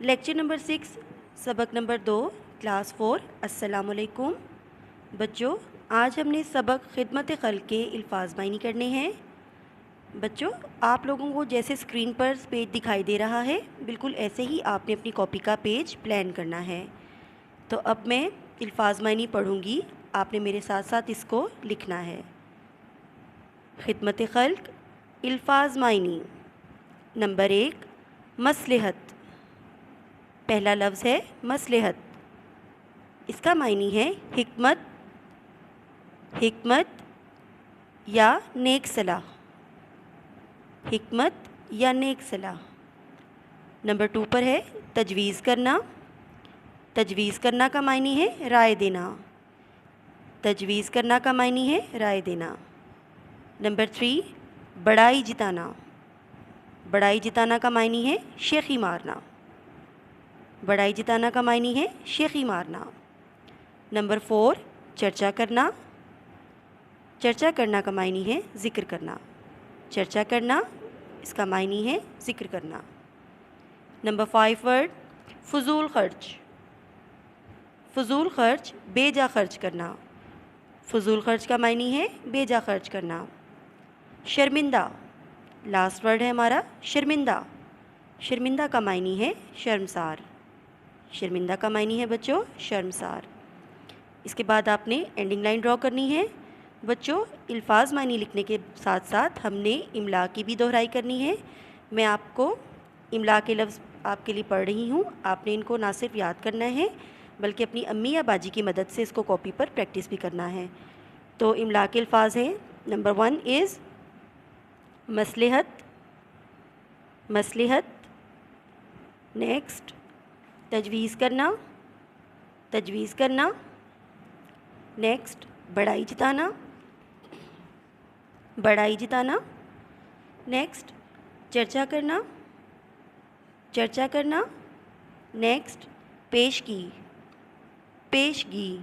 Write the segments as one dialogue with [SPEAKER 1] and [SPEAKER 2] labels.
[SPEAKER 1] Lecture number 6 سبق number 2 class 4 السلام علیکم بچوں، آج ہم نے سبق خدمت خلق کے الفاظ معنی کرنے ہیں۔ بچوں، آپ لوگوں کو جیسے اسکرین پر پیج دکھائی دے رہا ہے بالکل ایسے ہی آپ نے اپنی کاپی کا پیج پلان کرنا ہے۔ تو اب میں الفاظ معنی پڑھوں گی، آپ نے میرے ساتھ ساتھ اس کو لکھنا ہے۔ خدمت خلق الفاظ معنی۔ نمبر 1 مصلحت۔ پہلا لفظ ہے مصلحت، اس کا معنی ہے حکمت یا نیک صلاح، حکمت یا نیک صلاح۔ نمبر 2 پر ہے تجویز کرنا۔ تجویز کرنا کا معنی ہے رائے دینا، تجویز کرنا کا معنی ہے رائے دینا۔ نمبر 3 بڑائی جتانا۔ بڑائی جتانا کا معنی ہے شیخی مارنا، بڑائی جتانا کا معنی ہے شیخی مارنا۔ نمبر 4 چرچا کرنا۔ چرچا کرنا کا معنی ہے ذکر کرنا، چرچا کرنا اس کا معنی ہے ذکر کرنا۔ نمبر 5 ورڈ فضول خرچ۔ فضول خرچ بے جا خرچ کرنا، فضول خرچ کا معنی ہے بے جا خرچ کرنا۔ شرمندہ، لاسٹ ورڈ ہے ہمارا شرمندہ۔ شرمندہ کا معنی ہے شرمسار، شرمندہ کا معنی ہے بچوں شرمسار۔ اس کے بعد آپ نے اینڈنگ لائن ڈرا کرنی ہے۔ بچوں، الفاظ معنی لکھنے کے ساتھ ساتھ ہم نے املا کی بھی دہرائی کرنی ہے۔ میں آپ کو املا کے لفظ آپ کے لیے پڑھ رہی ہوں، آپ نے ان کو نہ صرف یاد کرنا ہے بلکہ اپنی امی یا باجی کی مدد سے اس کو کاپی پر پریکٹس بھی کرنا ہے۔ تو املا کے الفاظ ہیں۔ نمبر 1 از مصلحت، مصلحت۔ نیکسٹ تجویز کرنا، تجویز کرنا۔ نیکسٹ بڑائی جتانا، بڑائی جتانا۔ نیکسٹ چرچا کرنا، چرچا کرنا۔ نیکسٹ پیشگی، پیشگی۔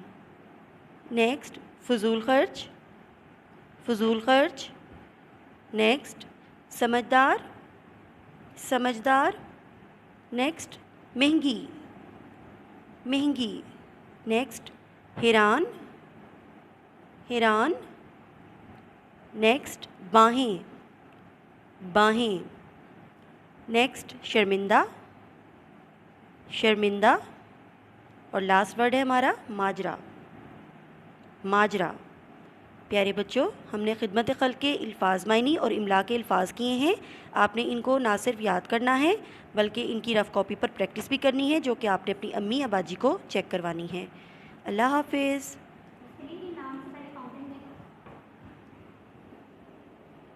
[SPEAKER 1] نیکسٹ فضول خرچ، فضول خرچ۔ نیکسٹ سمجھدار، سمجھدار۔ نیکسٹ مہنگی، مہنگی۔ نیکسٹ حیران، حیران۔ نیکسٹ باہیں، باہیں۔ نیکسٹ شرمندہ، شرمندہ۔ اور لاسٹ ورڈ ہے ہمارا ماجرا، ماجرا۔ پیارے بچوں، ہم نے خدمت خلق کے الفاظ معنی اور املا کے الفاظ کیے ہیں۔ آپ نے ان کو نہ صرف یاد کرنا ہے بلکہ ان کی رف کاپی پر پریکٹس بھی کرنی ہے، جو کہ آپ نے اپنی امی یا باجی کو چیک کروانی ہے۔ اللہ حافظ۔